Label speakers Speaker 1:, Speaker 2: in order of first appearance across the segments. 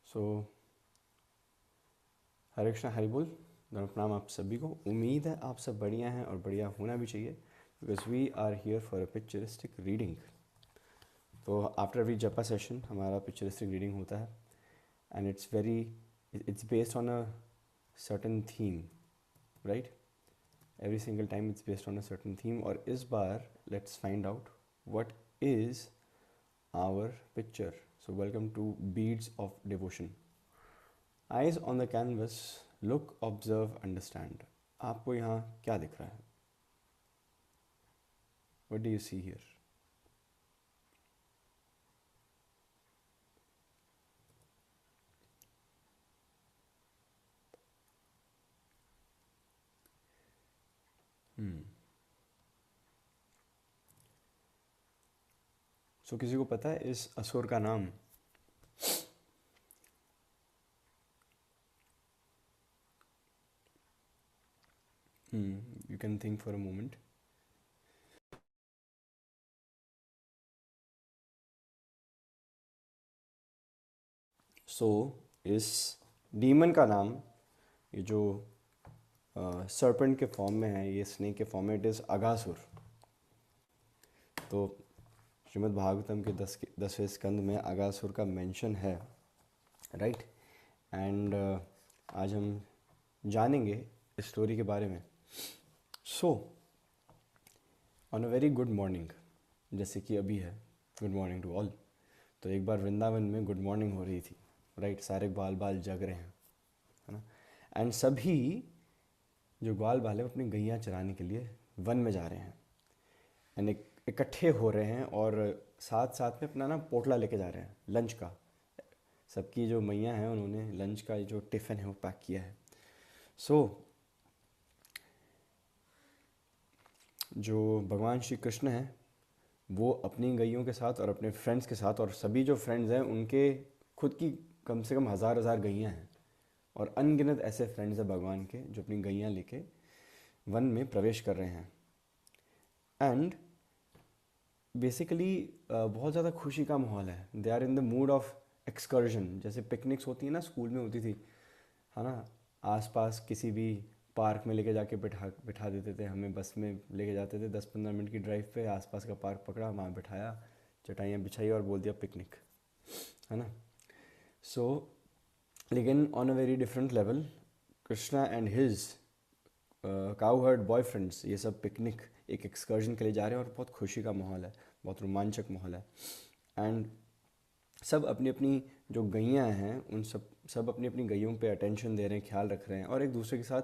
Speaker 1: सो हरे कृष्णा हरि बोल। प्रणाम आप सभी को। उम्मीद है आप सब बढ़िया हैं और बढ़िया होना भी चाहिए, because we are here for a picturistic reading. तो आफ्टर एवरी जपा सेशन हमारा पिक्चरिस्टिक रीडिंग होता है and it's based on a certain theme, right. Every single time it's based on a certain theme. और इस बार let's find out what is our picture. So welcome to beads of devotion. Eyes on the canvas, look observe understand. आपको यहाँ क्या दिख रहा है? What do you see here? So किसी को पता है इस असुर का नाम? You can think for a moment. So इस डीमन का नाम, ये जो सर्पेंट के फॉर्म में है, ये स्नेक के फॉर्म में, इट इज़ अगासुर। तो श्रीमद् भागवतम के 10वें स्कंद में अगासुर का मेंशन है, राइट। एंड आज हम जानेंगे इस स्टोरी के बारे में। So on a very good morning, जैसे कि अभी है गुड मॉर्निंग टू ऑल, तो एक बार वृंदावन में गुड मॉर्निंग हो रही थी, राइट। सारे ग्वाल बाल जग रहे हैं, है ना। एंड सभी जो ग्वाल बाल है वो अपनी गैया चराने के लिए वन में जा रहे हैं एंड इकट्ठे हो रहे हैं और साथ साथ में अपना ना पोटला लेके जा रहे हैं लंच का। सबकी जो मैया हैं उन्होंने लंच का जो टिफ़िन है वो पैक किया है। सो जो भगवान श्री कृष्ण हैं वो अपनी गैयों के साथ और अपने फ्रेंड्स के साथ, और सभी जो फ्रेंड्स हैं उनके खुद की कम से कम हज़ार हज़ार गैयाँ हैं, और अनगिनत ऐसे फ्रेंड्स हैं भगवान के जो अपनी गैयाँ लेके वन में प्रवेश कर रहे हैं। एंड बेसिकली बहुत ज़्यादा खुशी का माहौल है। They are in the mood of excursion, जैसे पिकनिक्स होती है ना, स्कूल में होती थी, है ना। आसपास किसी भी पार्क में लेके जाके बिठा बिठा देते थे हमें, बस में लेके जाते थे 10-15 मिनट की ड्राइव पे, आसपास का पार्क पकड़ा, वहाँ बिठाया, चटाइयाँ बिछाई और बोल दिया पिकनिक, है ना। सो लेकिन on a very different level, Krishna and his cowherd boyfriends ये सब पिकनिक, एक एक्सकर्जन के लिए जा रहे हैं और बहुत खुशी का माहौल है, बहुत रोमांचक माहौल है। एंड सब अपनी अपनी जो गैयाँ हैं उन सब अपनी अपनी गैयों पे अटेंशन दे रहे हैं, ख्याल रख रहे हैं, और एक दूसरे के साथ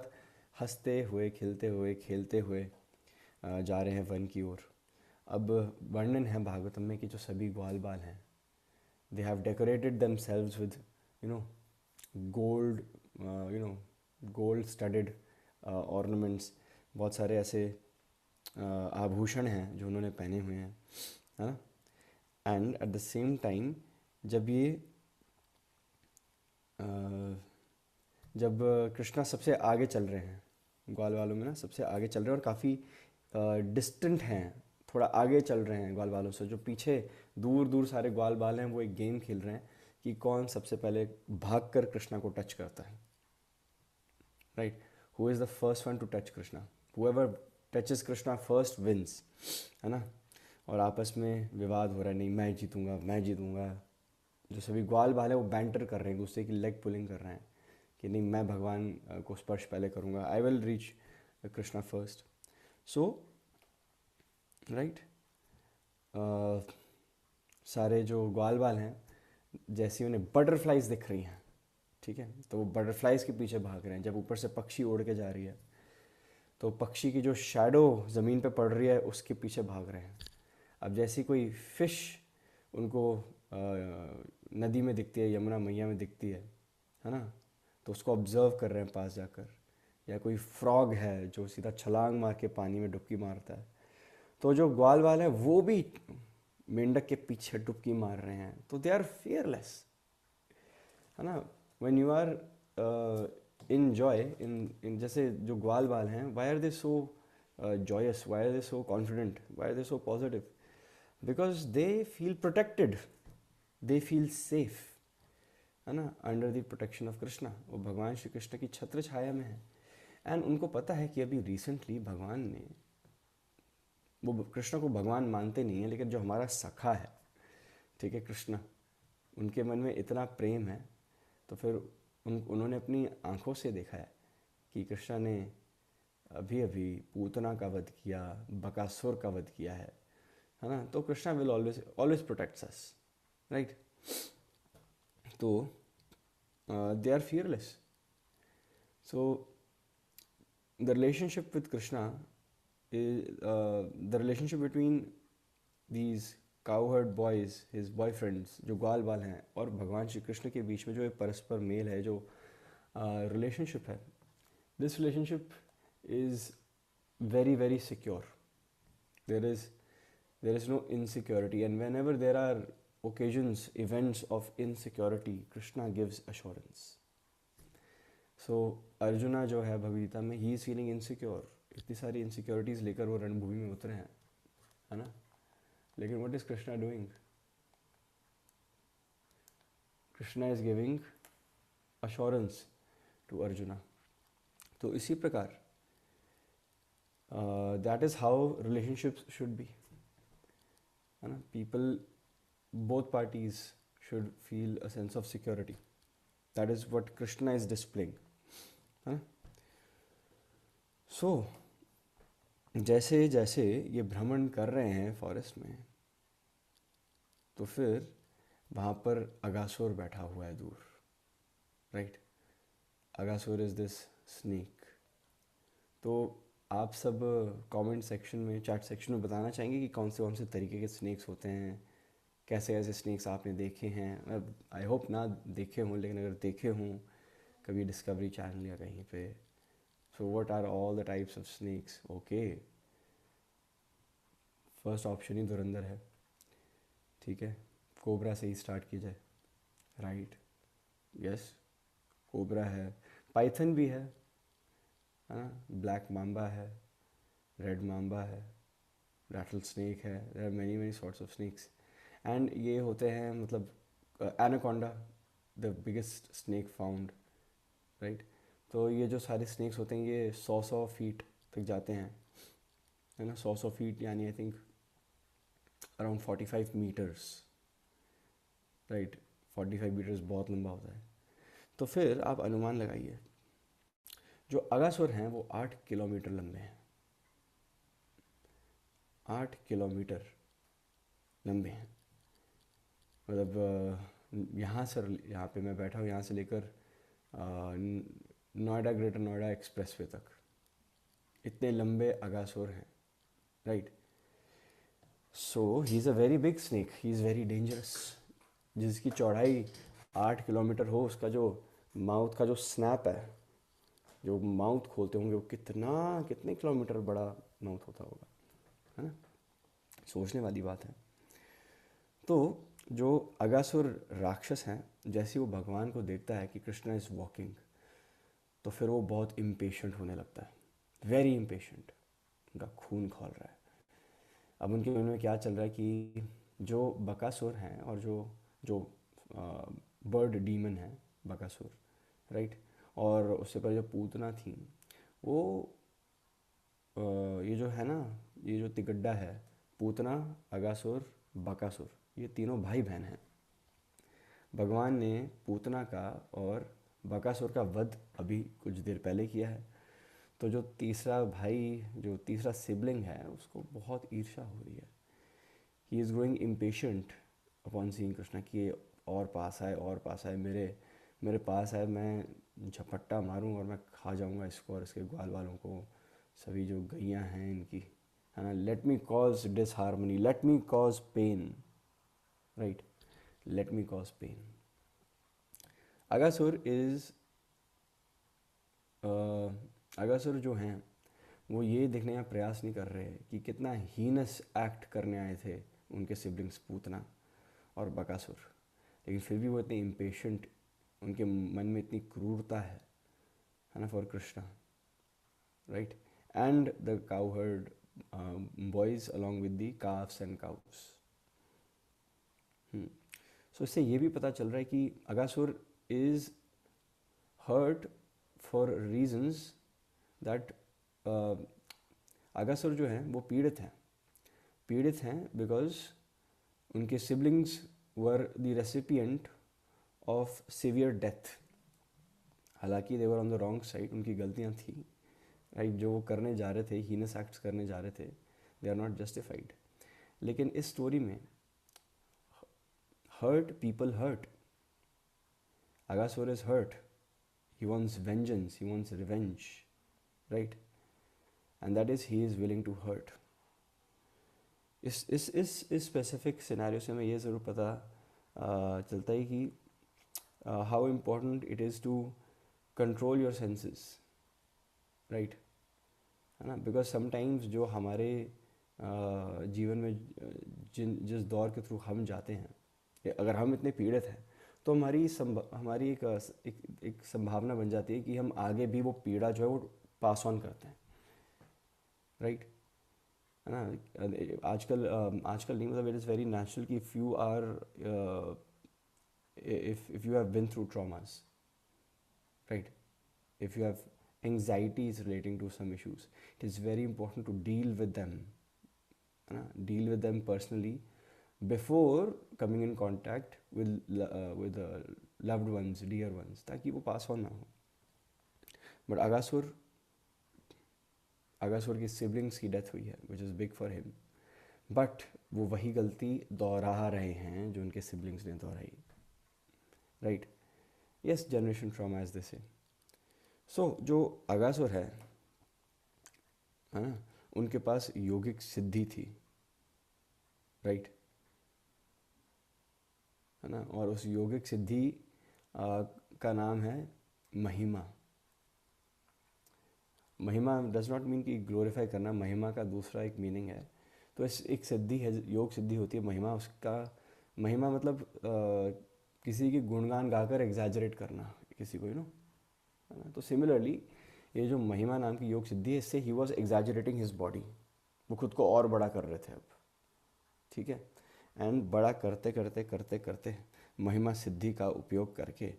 Speaker 1: हंसते हुए, खिलते हुए, खेलते हुए जा रहे हैं वन की ओर। अब वर्णन है भागवतम में कि जो सभी ग्वाल बाल हैं, they have decorated themselves with you know gold, gold studded ornaments। बहुत सारे ऐसे आभूषण हैं जो उन्होंने पहने हुए हैं, है ना। And at the same time जब ये अ, जब कृष्णा सबसे आगे चल रहे हैं, ग्वाल वालों में ना सबसे आगे चल रहे हैं और काफ़ी डिस्टेंट हैं, थोड़ा आगे चल रहे हैं ग्वाल वालों से। जो पीछे दूर दूर सारे ग्वाल बाल हैं वो एक गेम खेल रहे हैं कि कौन सबसे पहले भाग कर कृष्णा को टच करता है, right. Who is the first one to touch Krishna, whoever touches Krishna first wins, है ना। और आपस में विवाद हो रहा है, नहीं मैं जीतूंगा, मैं जीतूंगा। जो सभी ग्वाल बाल है वो बैंटर कर रहे हैं, एक दूसरे की लेग पुलिंग कर रहे हैं कि नहीं मैं भगवान को स्पर्श पहले करूँगा, I will reach Krishna first. So right, सारे जो ग्वाल बाल हैं जैसे उन्हें बटरफ्लाइज दिख रही हैं, ठीक है, तो वो बटरफ्लाइज के पीछे भाग रहे हैं। जब ऊपर से पक्षी उड़ के जा रही है तो पक्षी की जो शैडो ज़मीन पे पड़ रही है उसके पीछे भाग रहे हैं। अब जैसी कोई फिश उनको नदी में दिखती है, यमुना मैया में दिखती है ना, तो उसको ऑब्जर्व कर रहे हैं पास जाकर। या कोई फ्रॉग है जो सीधा छलांग मार के पानी में डुबकी मारता है, तो जो ग्वाल वाल है वो भी मेंढक के पीछे डुबकी मार रहे हैं। तो दे आर फियरलेस, है ना। When you are in joy, इन जैसे जो ग्वाल बाल हैं, why are they so joyous, why are they so confident, why are they so positive? Because they feel protected, they feel safe, है ना, under the protection of Krishna, वो भगवान श्री कृष्ण की छत्र छाया में है। एंड उनको पता है कि अभी रिसेंटली भगवान ने, वो कृष्ण को भगवान मानते नहीं है, लेकिन जो हमारा सखा है, ठीक है, कृष्ण, उनके मन में इतना प्रेम है, तो फिर उन्होंने अपनी आंखों से देखा है कि कृष्ण ने अभी अभी पूतना का वध किया, बकासुर का वध किया है ना। तो Krishna will always always protects us, right. तो they are fearless. So the relationship with Krishna is the relationship between these cowherd boys, his boyfriends, जो ग्वाल बाल हैं, और भगवान श्री कृष्ण के बीच में जो एक परस्पर मेल है, जो रिलेशनशिप है, this relationship is very very secure. there is there is no insecurity, and whenever there are occasions, events of insecurity, Krishna gives assurance. So arjuna जो है भगवदगीता में, ही इज़ फीलिंग इनसिक्योर, इतनी सारी इनसिक्योरिटीज़ लेकर वो रणभूमि में उतरे हैं, है ना। लेकिन what is Krishna doing? Krishna is giving assurance to Arjuna. तो इसी प्रकार that is how relationships should be, है ना। People, both parties should feel a sense of security. That is what Krishna is displaying, है। So जैसे जैसे ये भ्रमण कर रहे हैं फॉरेस्ट में, तो फिर वहाँ पर अगासुर बैठा हुआ है दूर, right. Aghasur is this snake. तो आप सब कमेंट सेक्शन में, चैट सेक्शन में बताना चाहेंगे कि कौन से तरीके के स्नेक्स होते हैं, कैसे कैसे स्नेक्स आपने देखे हैं। आई होप ना देखे हों, लेकिन अगर देखे हों कभी डिस्कवरी चैनल या कहीं पे, so what are all the types of snakes? Okay, first option ही धुरंधर है, ठीक है। कोबरा से ही स्टार्ट की जाए, राइट, यस, कोबरा है, पाइथन भी है ना, ब्लैक माम्बा है, रेड माम्बा है, रैटल स्नेक है, there are many many sorts of snakes. And ये होते हैं, मतलब anaconda, the biggest snake found, right. तो ये जो सारे स्नेक्स होते हैं, ये 100 फीट तक जाते हैं, है ना। 100 फीट यानी I think around 45 metres, right. 45 metres बहुत लंबा होता है। तो फिर आप अनुमान लगाइए, जो अगासुर हैं वो 8 किलोमीटर लंबे हैं, 8 किलोमीटर लंबे हैं। मतलब यहाँ से, यहाँ पे मैं बैठा हूँ, यहाँ से लेकर नोएडा, ग्रेटर नोएडा एक्सप्रेसवे तक इतने लंबे अगासुर हैं, right. So he is a very big snake, he is very dangerous. जिसकी चौड़ाई 8 किलोमीटर हो, उसका जो माउथ का जो स्नैप है, जो माउथ खोलते होंगे, वो कितने किलोमीटर बड़ा माउथ होता होगा, है ना। सोचने वाली बात है। तो जो अगासुर राक्षस हैं, जैसे वो भगवान को देखता है कि कृष्णा इज़ वॉकिंग, तो फिर वो बहुत इम्पेशेंट होने लगता है, वेरी इम्पेशेंट, उनका खून खौल रहा है। अब उनके मन में क्या चल रहा है कि जो बकासुर हैं, और जो जो बर्ड डीमन है बकासुर, राइट, और उससे पहले जो पूतना थी, वो ये जो है ना, ये जो तिगड्डा है, पूतना, अगासुर, बकासुर, ये तीनों भाई बहन हैं। भगवान ने पूतना का और बकासुर का वध अभी कुछ देर पहले किया है। तो जो तीसरा भाई, जो तीसरा सिबलिंग है, उसको बहुत ईर्ष्या हो रही है। He is growing impatient upon seeing Krishna कि और पास आए, और पास आए, मेरे पास आए, मैं झपट्टा मारूं और मैं खा जाऊंगा इसको और इसके ग्वाल वालों को, सभी जो गैयाँ हैं इनकी, है ना। Let me cause disharmony, let me cause pain, right, let me cause pain. Aghasur is Aghasur जो हैं, वो ये देखने का प्रयास नहीं कर रहे कि कितना हीनस एक्ट करने आए थे उनके सिबलिंग्स पूतना और बकासुर, लेकिन फिर भी वो इतने इम्पेशेंट, उनके मन में इतनी क्रूरता है ना, for Krishna, right. And the cowherd boys along with the calfs and cows. So इससे ये भी पता चल रहा है कि Aghasur is hurt for reasons that Aghasur जो हैं वो पीड़ित हैं बिकॉज उनके siblings were the recipient of severe death. हालांकि they were on the wrong side, उनकी गलतियां थी, राइट, जो वो करने जा रहे थे, हीनस एक्ट्स करने जा रहे थे, दे आर नॉट जस्टिफाइड। लेकिन इस स्टोरी में hurt people hurt, Aghasur is hurt, he wants vengeance, he wants revenge, right, and that is he is willing to hurt। इस स्पेसिफिक सिनेरियो से हमें ये ज़रूर पता चलता है कि how important it is to control your senses, right, है ना, बिकॉज समटाइम्स जो हमारे जीवन में जिस दौर के थ्रू हम जाते हैं, अगर हम इतने पीड़ित हैं तो हमारी एक संभावना बन जाती है कि हम आगे भी वो पीड़ा जो है वो पास ऑन करते हैं, राइट, है ना। आजकल नहीं, मतलब इट इज़ वेरी नेचुरल कि if you are if you have been through traumas, right, if you have anxieties relating to some issues, it is very important to deal with them, deal with them personally before coming in contact with loved ones, dear ones, ताकि वो pass on ना हो। But Aghasur की siblings की death हुई है, which is big for him, but वो वही गलती दोहरा रहे हैं जो उनके सिबलिंग्स ने दोहराई, right. Yes, generation trauma as they say. So जो अगासुर है ना, उनके पास योगिक सिद्धि थी, राइट, है ना, और उस योगिक सिद्धि का नाम है महिमा। महिमा डज नॉट मीन कि ग्लोरीफाई करना, महिमा का दूसरा एक मीनिंग है। तो इस एक सिद्धि है, योग सिद्धि होती है महिमा, उसका महिमा मतलब किसी की गुणगान गाकर एग्जैजरेट करना किसी को, है ना। तो सिमिलरली ये जो महिमा नाम की योग सिद्धि है, इससे he was exaggerating his body, वो खुद को और बड़ा कर रहे थे अब, ठीक है। एंड बड़ा करते करते करते करते महिमा सिद्धि का उपयोग करके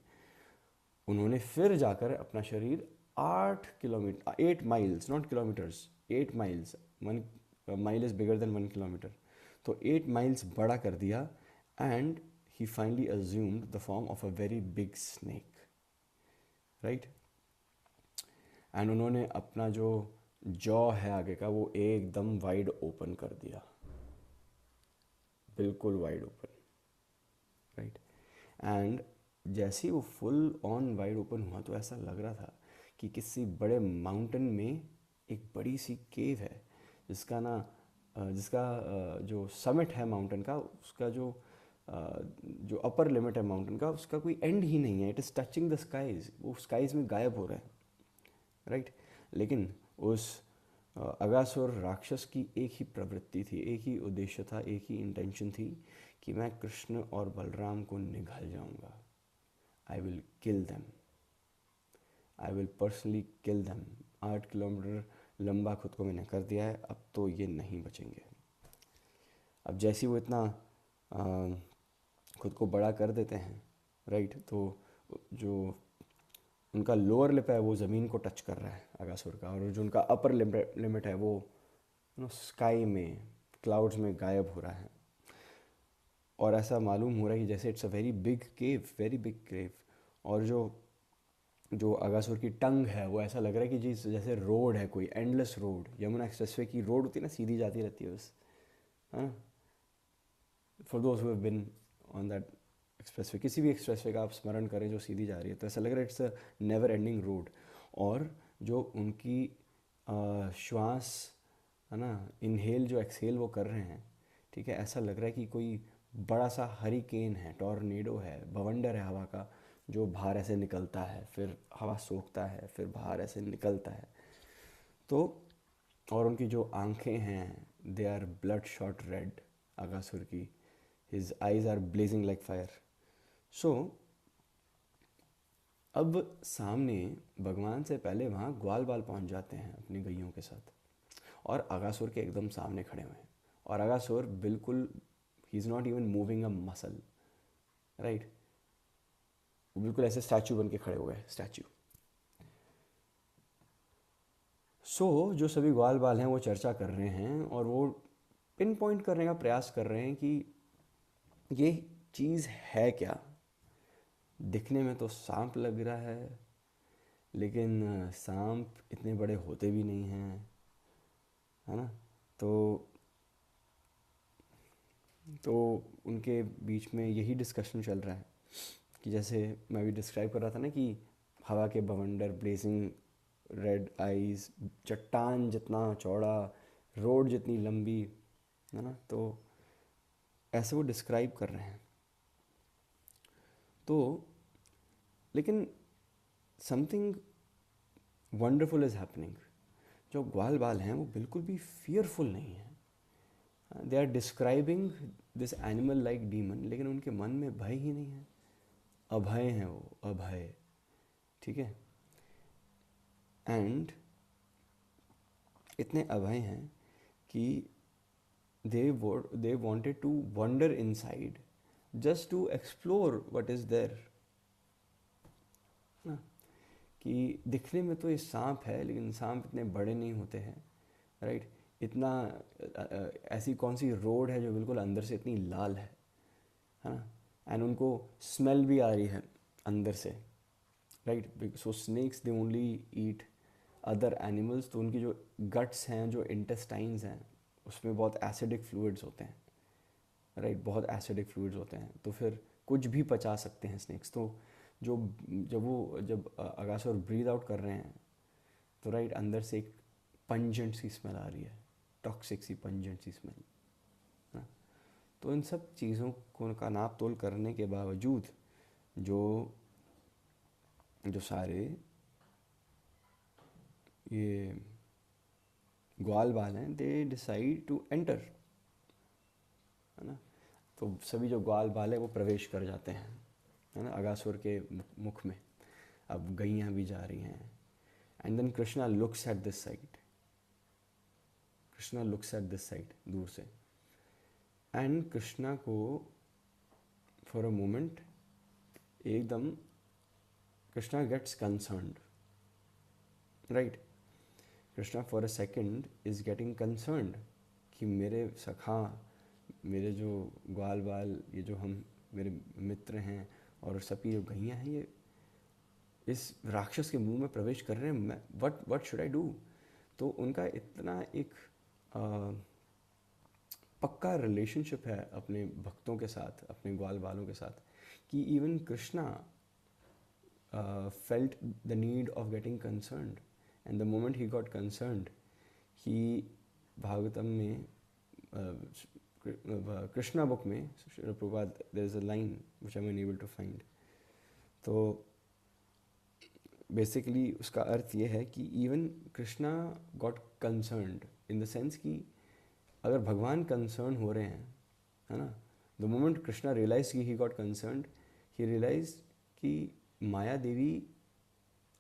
Speaker 1: उन्होंने फिर जाकर अपना शरीर 8 kilometre, 8 miles, not kilometres, 8 miles, 1 mile is bigger than 1 kilometre, तो 8 माइल्स बड़ा कर दिया। And he finally assumed the form of a very big snake, right. And उन्होंने अपना जो जॉ है आगे का वो एकदम वाइड ओपन कर दिया, बिल्कुल वाइड ओपन, राइट। एंड जैसे ही वो फुल ऑन वाइड ओपन हुआ तो ऐसा लग रहा था कि किसी बड़े माउंटेन में एक बड़ी सी केव है, जिसका जो समिट है माउंटेन का, उसका जो अपर लिमिट है माउंटेन का, उसका कोई एंड ही नहीं है। It is touching the skies, वो स्काईज में गायब हो रहा है, राइट। लेकिन उस अगासुर राक्षस की एक ही प्रवृत्ति थी, एक ही उद्देश्य था, एक ही इंटेंशन थी कि मैं कृष्ण और बलराम को निगल जाऊंगा। I will kill them, I will personally kill them. 8 kilometre लंबा खुद को मैंने कर दिया है, अब तो ये नहीं बचेंगे। अब जैसे वो इतना खुद को बड़ा कर देते हैं, राइट, तो जो उनका लोअर लिप है वो ज़मीन को टच कर रहा है अगासुर का, और जो उनका अपर लिमिट है वो स्काई में, क्लाउड्स में गायब हो रहा है। और ऐसा मालूम हो रहा है कि जैसे it's a very big cave, very big cave. और जो अगासुर की टंग है वो ऐसा लग रहा है कि जी जैसे रोड है, कोई एंडलेस रोड, यमुना एक्सप्रेसवे की रोड होती है ना, सीधी जाती रहती है बस, हाँ। For those who have been on that expressway, किसी भी एक्सप्रेसवे का आप स्मरण करें जो सीधी जा रही है, तो ऐसा लग रहा है it's a never ending road. और जो उनकी श्वास है ना, इनहेल जो एक्सहेल वो कर रहे हैं, ठीक है, ऐसा लग रहा है कि कोई बड़ा सा हरिकेन है, टॉर्नेडो है, बवंडर है हवा का, जो बाहर ऐसे निकलता है, फिर हवा सोखता है, फिर बाहर ऐसे निकलता है। तो और उनकी जो आंखें हैं, they are bloodshot red, Aghasura की, his eyes are blazing like fire. So अब सामने भगवान से पहले वहाँ ग्वाल बाल पहुँच जाते हैं अपनी गैयों के साथ, और अगासुर के एकदम सामने खड़े हुए हैं। और अगासुर बिल्कुल, he is not even moving a muscle, right. वो बिल्कुल ऐसे स्टैचू बन के खड़े हो गए, स्टैचू। जो सभी ग्वाल बाल हैं वो चर्चा कर रहे हैं और वो पिन पॉइंट करने का प्रयास कर रहे हैं कि ये चीज़ है क्या। दिखने में तो सांप लग रहा है, लेकिन सांप इतने बड़े होते भी नहीं हैं, है ना। तो तो उनके बीच में यही डिस्कशन चल रहा है कि जैसे मैं भी डिस्क्राइब कर रहा था ना कि हवा के बवंडर, ब्लेजिंग रेड आइज़, चट्टान जितना चौड़ा, रोड जितनी लंबी, है ना। तो ऐसे वो डिस्क्राइब कर रहे हैं। तो लेकिन समथिंग वंडरफुल इज़ हैपनिंग। जो ग्वाल बाल हैं वो बिल्कुल भी फियरफुल नहीं है। They are describing this animal like demon, लेकिन उनके मन में भय ही नहीं है। अभय हैं वो, अभय, ठीक है। एंड इतने अभय हैं कि they wanted to wander inside just to explore what is there, ना। कि दिखने में तो ये सांप है, लेकिन सांप इतने बड़े नहीं होते हैं, राइट। इतना ऐसी कौन सी रोड है जो बिल्कुल अंदर से इतनी लाल है ना। एंड उनको स्मेल भी आ रही है अंदर से, right. So snakes they only eat other animals, तो उनकी जो गट्स हैं, जो इंटेस्टाइन्स हैं, उसमें बहुत एसिडिक फ्लूइड्स होते हैं, राइट। बहुत एसिडिक फ्लूइड्स होते हैं, तो फिर कुछ भी पचा सकते हैं स्नेक्स। तो जो जब अगासुर ब्रीद आउट कर रहे हैं, तो राइट अंदर से एक पंजेंट सी स्मेल आ रही है, टॉक्सिक सी पंजेंट सी स्मेल, है ना। तो इन सब चीज़ों को का नाप तोल करने के बावजूद जो जो सारे ये ग्वाल बाल हैं, दे डिसाइड टू एंटर, है ना। तो सभी जो ग्वाल बाल है वो प्रवेश कर जाते हैं, है ना, अगासुर के मुख में। अब गैयाँ भी जा रही हैं। And then Krishna looks at this side, Krishna looks at this side दूर से। एंड कृष्णा को फॉर अ मोमेंट एकदम Krishna gets concerned, right. Krishna for a second is getting concerned कि मेरे सखा, मेरे जो ग्वाल बाल, ये जो हम मेरे मित्र हैं और सबकी जो गैयाँ हैं, ये इस राक्षस के मुंह में प्रवेश कर रहे हैं। मैं व्हाट शुड आई डू। तो उनका इतना एक पक्का रिलेशनशिप है अपने भक्तों के साथ, अपने ग्वाल बालों के साथ, कि even Krishna felt the need of getting concerned. And the moment he got concerned, he Bhagavatam में कृष्णा बुक में Prabhupada there is a line which I am unable to find. तो बेसिकली उसका अर्थ ये है कि even Krishna got concerned in the sense कि अगर भगवान कंसर्न हो रहे हैं, है ना, द मोमेंट कृष्णा रियलाइज कि he got concerned, he realize कि माया देवी,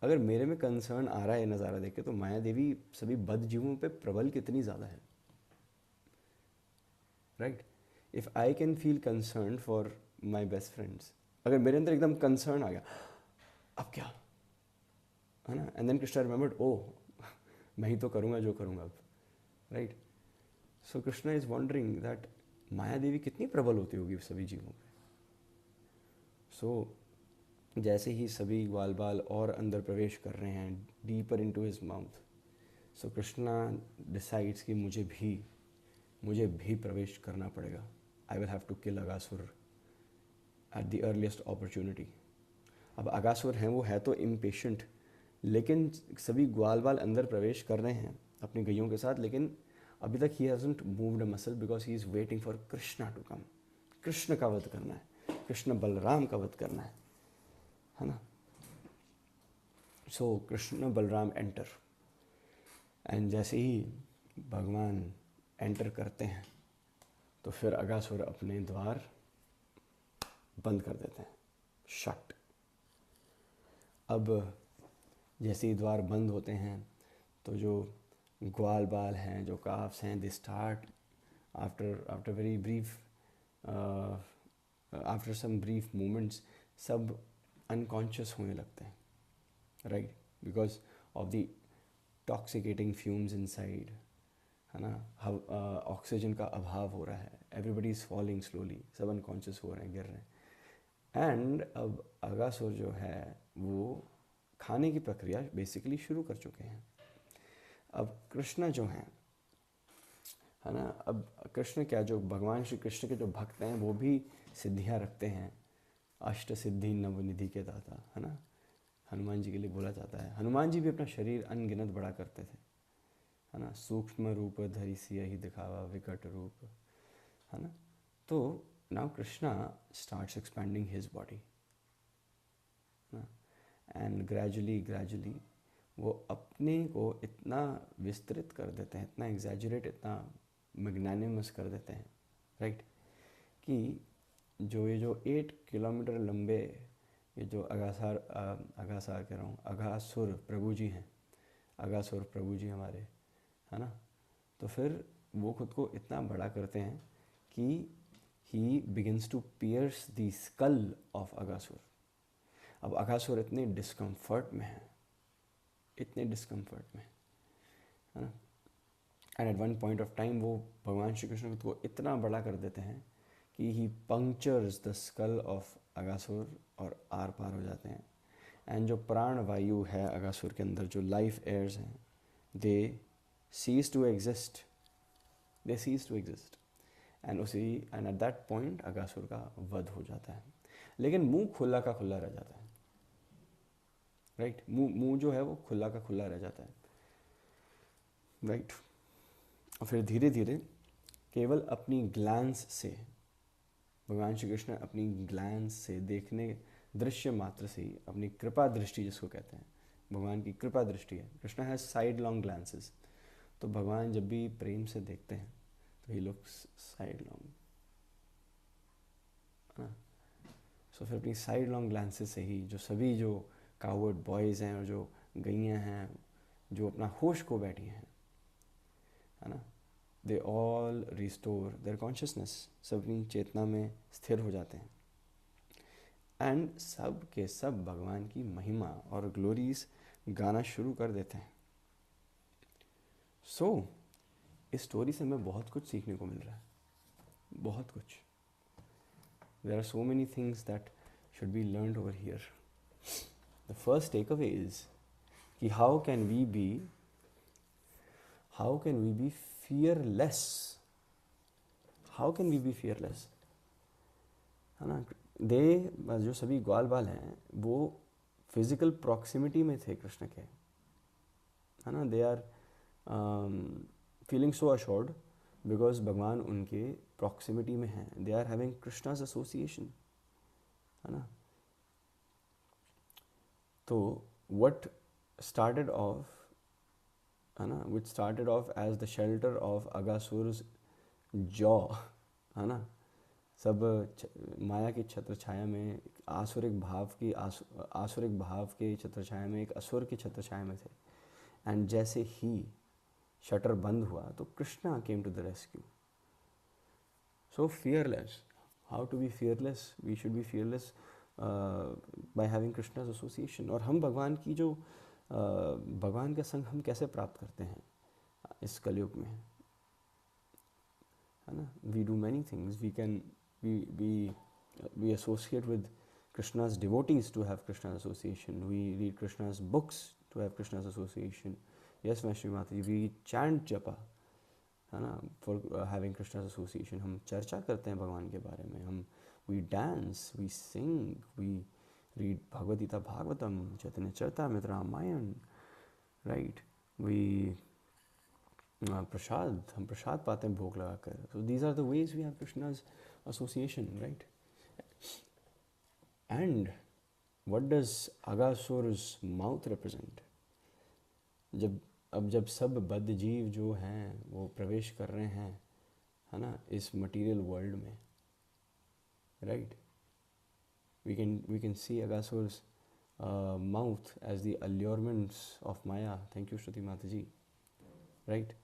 Speaker 1: अगर मेरे में कंसर्न आ रहा है नज़ारा देख के, तो माया देवी सभी बद्ध जीवों पे प्रबल कितनी ज़्यादा है, right. If I can feel concern for my best friends, अगर मेरे अंदर एकदम कंसर्न आ गया, अब क्या, है ना। And then Krishna remembered, oh मैं ही तो करूँगा जो करूँगा अब, right. So Krishna is wondering that Maya Devi कितनी प्रबल होती होगी सभी जीवों पे। सो जैसे ही सभी ग्वाल बाल और अंदर प्रवेश कर रहे हैं, deeper into his mouth, so Krishna decides कि मुझे भी प्रवेश करना पड़ेगा। I will have to kill Aghasura at the earliest opportunity. अब अगासुर हैं, वो है तो इम्पेशेंट, लेकिन सभी ग्वाल बाल अंदर प्रवेश कर रहे हैं अपनी गैयों के साथ, लेकिन अभी तक he hasn't moved a muscle because he is waiting for Krishna to come. Krishna का वध करना है, कृष्ण बलराम का वध करना है ना। सो कृष्ण बलराम एंटर, एंड जैसे ही भगवान एंटर करते हैं, तो फिर अगासुर अपने द्वार बंद कर देते हैं, शट। अब जैसे ही द्वार बंद होते हैं, तो जो ग्वाल बाल हैं, जो काफ्स हैं, they start after very brief after some brief moments, सब अनकॉन्शियस होने लगते हैं, right, because of the toxicating fumes inside, है ना, ऑक्सीजन का अभाव हो रहा है, एवरीबडी इज़ फॉलिंग स्लोली, सब अनकॉन्शियस हो रहे हैं, गिर रहे हैं। एंड अब अगासुर जो है वो खाने की प्रक्रिया बेसिकली शुरू कर चुके हैं। अब कृष्ण जो हैं, है ना, अब कृष्ण क्या, जो भगवान श्री कृष्ण के जो भक्त हैं वो भी सिद्धियाँ रखते हैं, अष्ट सिद्धि नवनिधि के दाता, है ना, हनुमान जी के लिए बोला जाता है। हनुमान जी भी अपना शरीर अनगिनत बड़ा करते थे, है ना, सूक्ष्म रूप धरि सिय ही दिखावा विकट रूप, है ना। तो now Krishna starts expanding his body, and gradually वो अपने को इतना विस्तृत कर देते हैं, इतना एग्जैजरेट, इतना मैग्नानिमस कर देते हैं, राइट, कि ये जो 8 किलोमीटर लंबे ये जो अगासार कह रहा हूँ, अगासुर प्रभु जी हैं, अगासुर प्रभु जी हमारे, है ना, तो फिर वो खुद को इतना बड़ा करते हैं कि he begins to pierce the skull of Aghasura. अब अगासुर इतने डिस्कम्फर्ट में है, इतने डिस्कम्फर्ट में, है ना, and at one point of time वो भगवान श्री कृष्ण खुद को इतना बड़ा कर देते हैं कि ही punctures the skull of Aghasur और आर पार हो जाते हैं। एंड जो प्राण वायु है अगासुर के अंदर, जो लाइफ एयर्स हैं, they cease to exist, they cease to exist, and at that point Aghasura का वध हो जाता है। लेकिन मुंह खुला का खुला रह जाता है, राइट, मुंह जो है वो खुला का खुला रह जाता है, राइट। और फिर धीरे धीरे केवल अपनी ग्लैंस से, भगवान श्री कृष्ण अपनी ग्लैंस से, देखने दृश्य मात्र से ही, अपनी कृपा दृष्टि जिसको कहते हैं, भगवान की कृपा दृष्टि है, कृष्ण हैज साइड लॉन्ग ग्लैंसेस, तो भगवान जब भी प्रेम से देखते हैं तो ही लुक्स साइड लॉन्ग, है ना। सो फिर अपनी साइड लॉन्ग ग्लैंसेस से ही जो सभी जो कावर्ड बॉयज़ हैं और जो गैयाँ हैं जो अपना होश को बैठी हैं, है ना, they all restore their consciousness, सब अपनी चेतना में स्थिर हो जाते हैं, एंड सब के सब भगवान की महिमा और ग्लोरीज गाना शुरू कर देते हैं। सो इस स्टोरी से हमें बहुत कुछ सीखने को मिल रहा है, बहुत कुछ। There are so many things that should be learned over here. The first takeaway is कि how can we be fearless, how can we be fearless, है ना। जो सभी ग्वाल बाल हैं वो फिजिकल प्रॉक्सिमिटी में थे कृष्ण के, है ना, they are feeling so assured because भगवान उनके प्रॉक्सिमिटी में हैं, they are having Krishna's association, है ना। तो व्हाट स्टार्टेड ऑफ, है ना, which started off as the shelter of Aghasura's jaw, है ना, सब माया की छत्र छाया में, आसुरिक भाव के छत्र छाया में, एक असुर की छत्र छाया में थे, एंड जैसे ही शटर बंद हुआ तो Krishna came to the rescue. So fearless, how to be fearless, we should be fearless by having Krishna's association. और हम भगवान की जो भगवान का संग हम कैसे प्राप्त करते हैं इस कलयुग में, है ना, we do many things, we associate with Krishna's devotees to have Krishna's association, we read Krishna's books to have Krishna's association, yes Vaishnavi Mataji, we chant japa, है ना, for having Krishna's association, हम चर्चा करते हैं भगवान के बारे में, हम we dance, we sing, we read Bhagavad Gita, Bhagavatam, Chaitanya Charitamrita, Ramayana, right, we प्रसाद, हम प्रसाद पाते हैं भोग लगाकर। So these are the ways we have Krishna's association, right? And what does Agasur's mouth represent? जब सब बद्ध जीव जो हैं वो प्रवेश कर रहे हैं, है ना, इस मटेरियल वर्ल्ड में, right, we can see Agasur's mouth as the allurements of Maya. Thank you Shruti Mataji, right?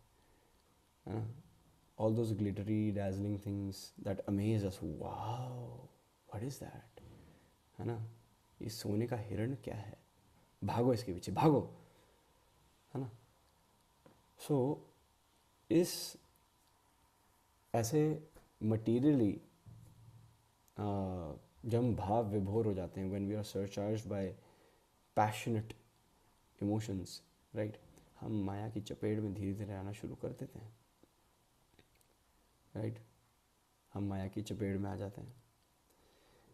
Speaker 1: All those glittery dazzling things that amaze us, wow, what is that, है ना, ये सोने का हिरण क्या है, भागो इसके पीछे भागो, है ना। सो इस ऐसे मटीरियली जब हम भाव विभोर हो जाते हैं, when we are surcharged by passionate emotions, right, हम माया की चपेट में धीरे धीरे आना शुरू कर देते हैं, राइट, हम माया की चपेट में आ जाते हैं।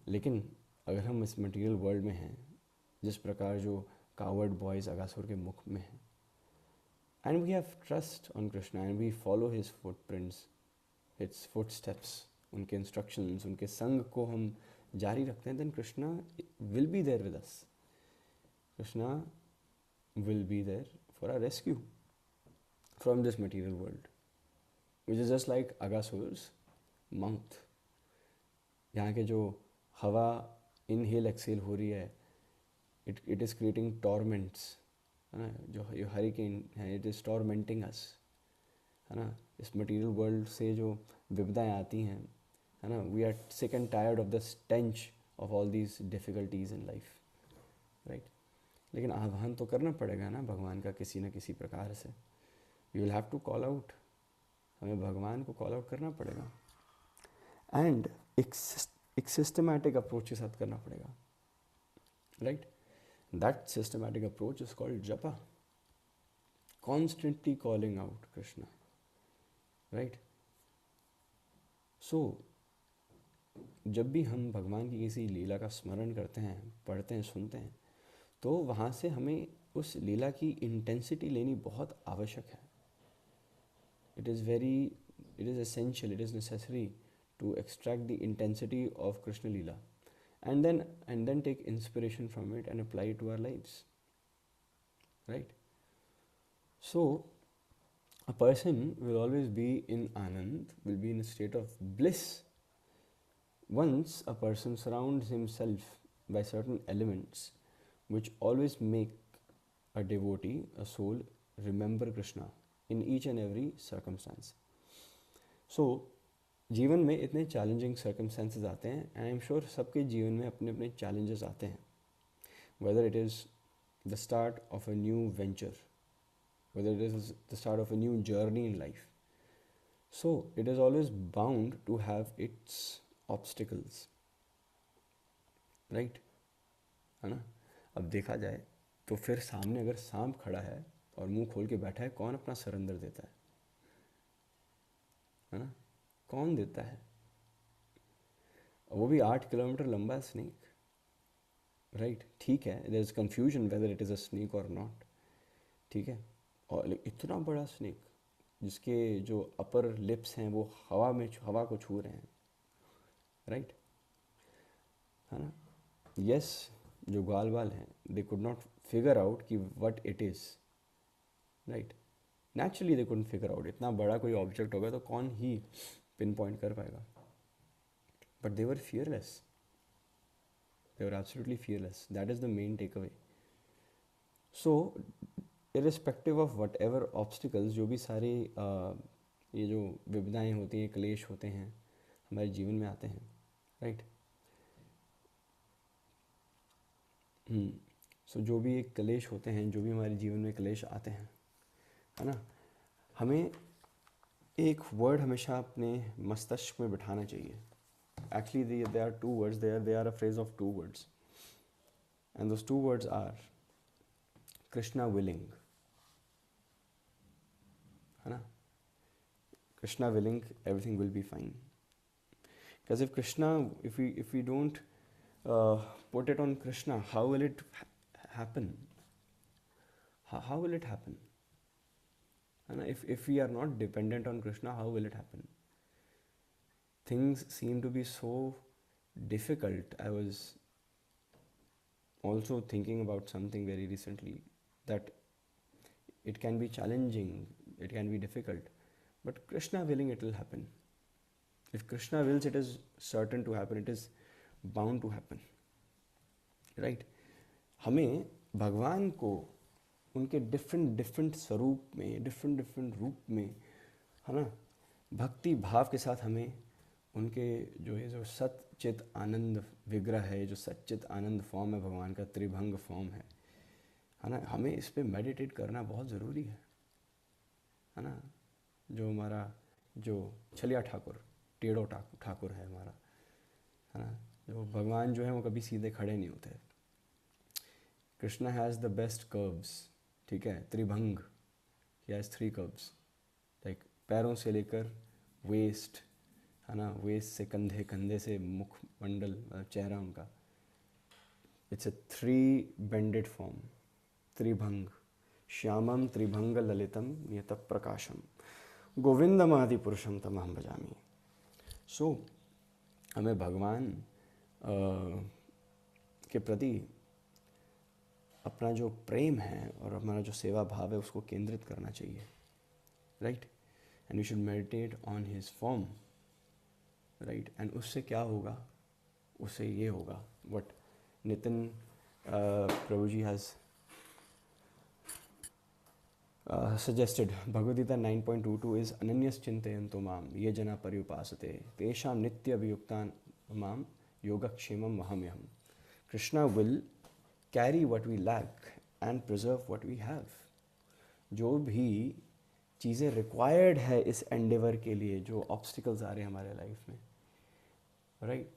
Speaker 1: लेकिन अगर हम इस मटेरियल वर्ल्ड में हैं, जिस प्रकार जो कावर्ड बॉयज़ अगासुर के मुख में हैं, and we have trust on Krishna and we follow his footprints, his footsteps, उनके इंस्ट्रक्शंस, उनके संग को हम जारी रखते हैं, then Krishna will be there with us, Krishna will be there for our rescue from this material world, which is just like Aghasura's mouth. यहाँ के जो हवा इनहेल एक्सेल हो रही है, इट इज़ क्रिएटिंग टॉर्मेंट्स, है ना, जो हरिकेन है, इट इज़ टॉर्मेंटिंग अस, है ना। इस मटेरियल वर्ल्ड से जो विपदाएँ आती हैं, है ना, we are sick and tired of the stench of all these difficulties in life, right. लेकिन आह्वान तो करना पड़ेगा ना भगवान का किसी न किसी प्रकार से, you will have to call out, हमें भगवान को कॉल आउट करना पड़ेगा, एंड एक सिस्टमैटिक अप्रोच के साथ करना पड़ेगा, right. That systematic approach is called japa, constantly calling out Krishna, right. So जब भी हम भगवान की किसी लीला का स्मरण करते हैं, पढ़ते हैं, सुनते हैं, तो वहाँ से हमें उस लीला की इंटेंसिटी लेनी बहुत आवश्यक है। It is essential, it is necessary to extract the intensity of Krishna leela and then take inspiration from it and apply it to our lives, right? So a person will always be in anand, will be in a state of bliss once a person surrounds himself by certain elements which always make a devotee, a soul, remember Krishna in each and every circumstance. So जीवन में इतने challenging circumstances आते हैं, and I am sure सबके जीवन में अपने अपने चैलेंजेस आते हैं, whether it is the start of a new venture, whether it is the start of a new journey in life, so it is always bound to have its obstacles, right, है ना। अब देखा जाए तो फिर सामने अगर सांप खड़ा है और मुंह खोल के बैठा है, कौन अपना सरेंडर देता है ना, कौन देता है, वो भी 8 किलोमीटर लंबा स्नेक, राइट, ठीक है, there is confusion whether it is a snake और नॉट, ठीक है, और इतना बड़ा स्नेक जिसके जो अपर लिप्स हैं वो हवा को छू रहे हैं, राइट, है ना। यस, जो ग्वाल बाल हैं, they could not figure out कि what it is, right, naturally they couldn't figure out, इतना बड़ा कोई ऑब्जेक्ट होगा तो कौन ही पिन पॉइंट कर पाएगा, but they were fearless, they were absolutely fearless, that is the main takeaway. So irrespective of whatever obstacles, जो भी सारे ये जो विपदाएँ होती हैं, क्लेश होते हैं, हमारे जीवन में आते हैं, राइट, सो जो भी एक क्लेश होते हैं, जो भी हमारे जीवन में क्लेश आते हैं, है ना, हमें एक वर्ड हमेशा अपने मस्तिष्क में बिठाना चाहिए. Actually, they are two words. They are a phrase of two words, and those two words are Krishna willing. है ना? Krishna willing, everything will be fine. Because if we don't put it on Krishna, how will it happen? How will it happen? And if we are not dependent on Krishna, how will it happen? Things seem to be so difficult. I was also thinking about something very recently, that it can be challenging, it can be difficult, but Krishna willing, it will happen. If Krishna wills, it is certain to happen, it is bound to happen, right? हमें भगवान को उनके different स्वरूप में, different रूप में, है ना, भक्ति भाव के साथ हमें उनके जो है जो सत सच्चित आनंद विग्रह है, जो सच्चित आनंद फॉर्म है भगवान का, त्रिभंग फॉर्म है ना। हमें इस पे मेडिटेट करना बहुत ज़रूरी है ना। जो हमारा जो छलिया ठाकुर, टेढ़ो ठाकुर है हमारा, है ना, जो भगवान जो है वो कभी सीधे खड़े नहीं होते। Krishna has the best curves, ठीक है, त्रिभंग, ही हैज़ 3 कर्व्स, लाइक पैरों से लेकर वेस्ट, है ना, वेस्ट से कंधे, कंधे से मुख मंडल, चेहरा उनका, इट्स ए 3 बेंडेड फॉर्म, त्रिभंग, श्यामम त्रिभंग ललितम नियत प्रकाशम गोविंदमादि पुरुषम तमहम भजामि। सो हमें भगवान के प्रति अपना जो प्रेम है और हमारा जो सेवा भाव है उसको केंद्रित करना चाहिए, right. And we should meditate on his form, right. And उससे क्या होगा, उससे ये होगा what Nitin Prabhu ji has suggested. Bhagavad Gita 9.22 is ananyas chintayanto mam ye jana paryupasate tesham nitya abhiyuktan mam yogakshemam vahamyaham. Krishna will carry what we lack and preserve what we have. जो भी चीज़ें required है इस एंडेवर के लिए, जो obstacles आ रहे हैं हमारे लाइफ में, राइट,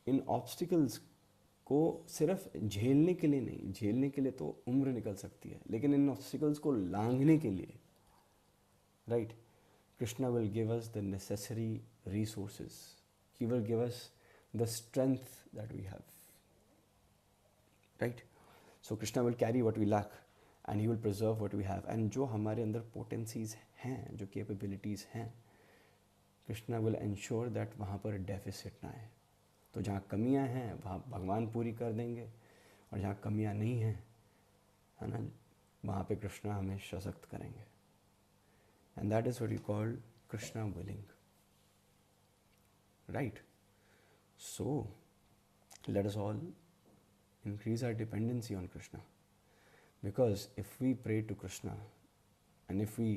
Speaker 1: इन ऑब्स्टिकल्स को सिर्फ झेलने के लिए नहीं, झेलने के लिए तो उम्र निकल सकती है, लेकिन इन ऑब्स्टिकल्स को लांघने के लिए, right, Krishna will give us the necessary resources, he will give us the strength that we have, right. So Krishna will carry what we lack and he will preserve what we have. And जो हमारे अंदर potencies हैं, जो capabilities हैं, Krishna will ensure that वहाँ पर deficit ना आए। तो जहाँ कमियां हैं वहाँ भगवान पूरी कर देंगे, और जहाँ कमियां नहीं हैं, है ना, वहाँ पे कृष्णा हमें सशक्त करेंगे। And that is what you call Krishna willing, right. So let us all increase our dependency on Krishna, because if we pray to Krishna, and if we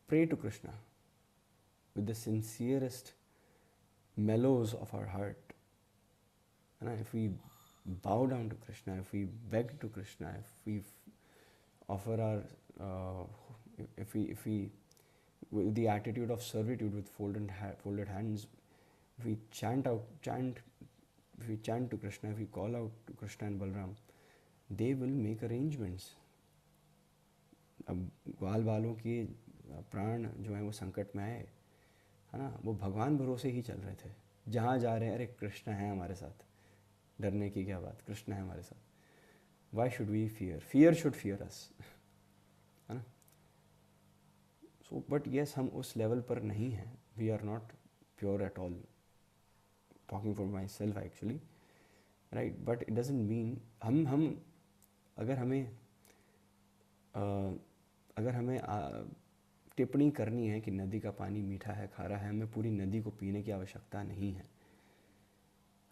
Speaker 1: pray to Krishna with the sincerest mellows of our heart, and if we bow down to Krishna, if we beg to Krishna, if we offer our if we with the attitude of servitude, with folded hands, if we chant to Krishna, if we call out to Krishna and Balram, they will make arrangements. अब ग्वाल बालों के प्राण जो है वो संकट में आए, है ना, वो भगवान भरोसे ही चल रहे थे। जहाँ जा रहे हैं, अरे कृष्ण है हमारे साथ, डरने की क्या बात, कृष्ण है हमारे साथ। Why should we fear, fear should fear us, है ना। सो बट येस, हम उस लेवल पर नहीं हैं, we are not pure at all, talking for myself actually, right. But it doesn't mean हम अगर हमें टिप्पणी करनी है कि नदी का पानी मीठा है, खारा है, हमें पूरी नदी को पीने की आवश्यकता नहीं है।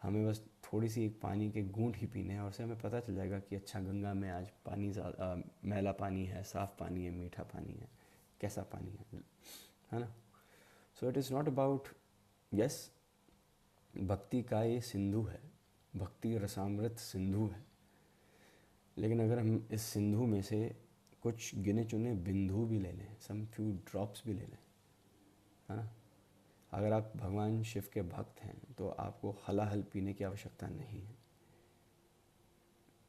Speaker 1: हमें बस थोड़ी सी एक पानी के घूंट ही पीने हैं, और उससे हमें पता चल जाएगा कि अच्छा, गंगा में आज पानी मैला पानी है, साफ़ पानी है, मीठा पानी है, कैसा पानी है ना। सो it is not about, yes, भक्ति का ये सिंधु है, भक्ति रसामृत सिंधु है, लेकिन अगर हम इस सिंधु में से कुछ गिने चुने बिंदु भी ले लें, सम फ्यू ड्रॉप्स भी ले लें, है ना, अगर आप भगवान शिव के भक्त हैं तो आपको हलाहल पीने की आवश्यकता नहीं है,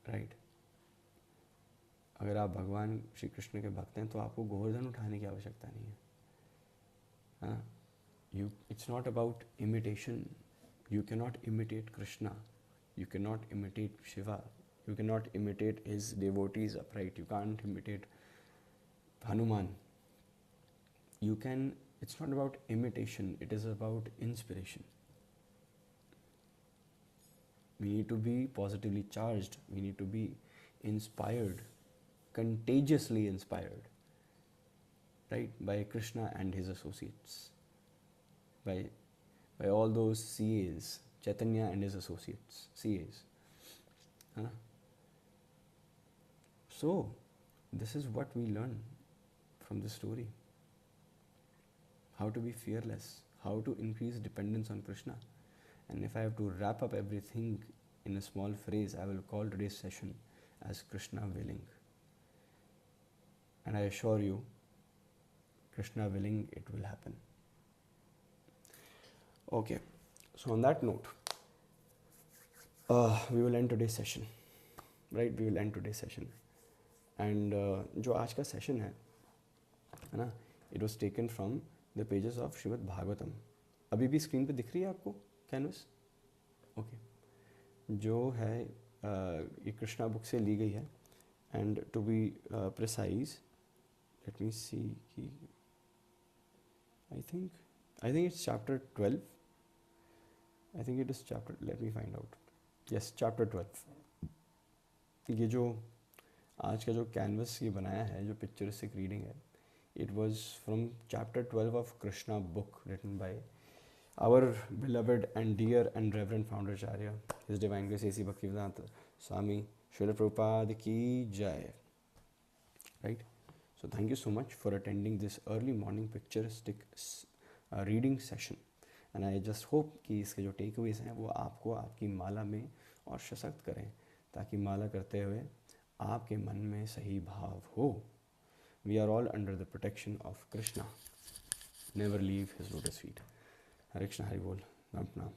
Speaker 1: राइट। अगर आप भगवान श्री कृष्ण के भक्त हैं तो आपको गोवर्धन उठाने की आवश्यकता नहीं है, हाँ। It's not about imitation. You cannot imitate Krishna. You cannot imitate Shiva. You cannot imitate his devotees upright. You can't imitate Hanuman. It's not about imitation. It is about inspiration. We need to be positively charged. We need to be inspired, contagiously inspired, right, by Krishna and his associates. By all those CAs, Chaitanya and his associates, CAs. So, this is what we learn from this story. How to be fearless, how to increase dependence on Krishna. And if I have to wrap up everything in a small phrase, I will call today's session as Krishna willing. And I assure you, Krishna willing, it will happen. Okay, so on that note, we will end today's session, right? We will end today's session. And जो आज का session है ना, it was taken from the pages of Shrimad Bhagavatam. अभी भी screen पे दिख रही है आपको कैनवस? ओके. जो है ये कृष्णा बुक से ली गई है. And to be precise, let me see कि I think it's chapter 12. I think it is chapter, let me find out. Yes, chapter 12. ये जो आज का जो कैनवस ये बनाया है, जो पिक्चरिस्टिक रीडिंग है, it was from chapter 12 of Krishna book written by our beloved and dear and reverend founder Acharya, His Divine Grace A.C. Bhaktivedanta Swami Srila Prabhupada ki jai. Right? So thank you so much for attending this early morning picturistic reading session. And I just hope कि इसके जो takeaways हैं वो आपको आपकी माला में और सशक्त करें, ताकि माला करते हुए आपके मन में सही भाव हो. We are all under the protection of Krishna. Never leave his lotus feet. Hare Krishna, Hari Bol. Ram Pranam.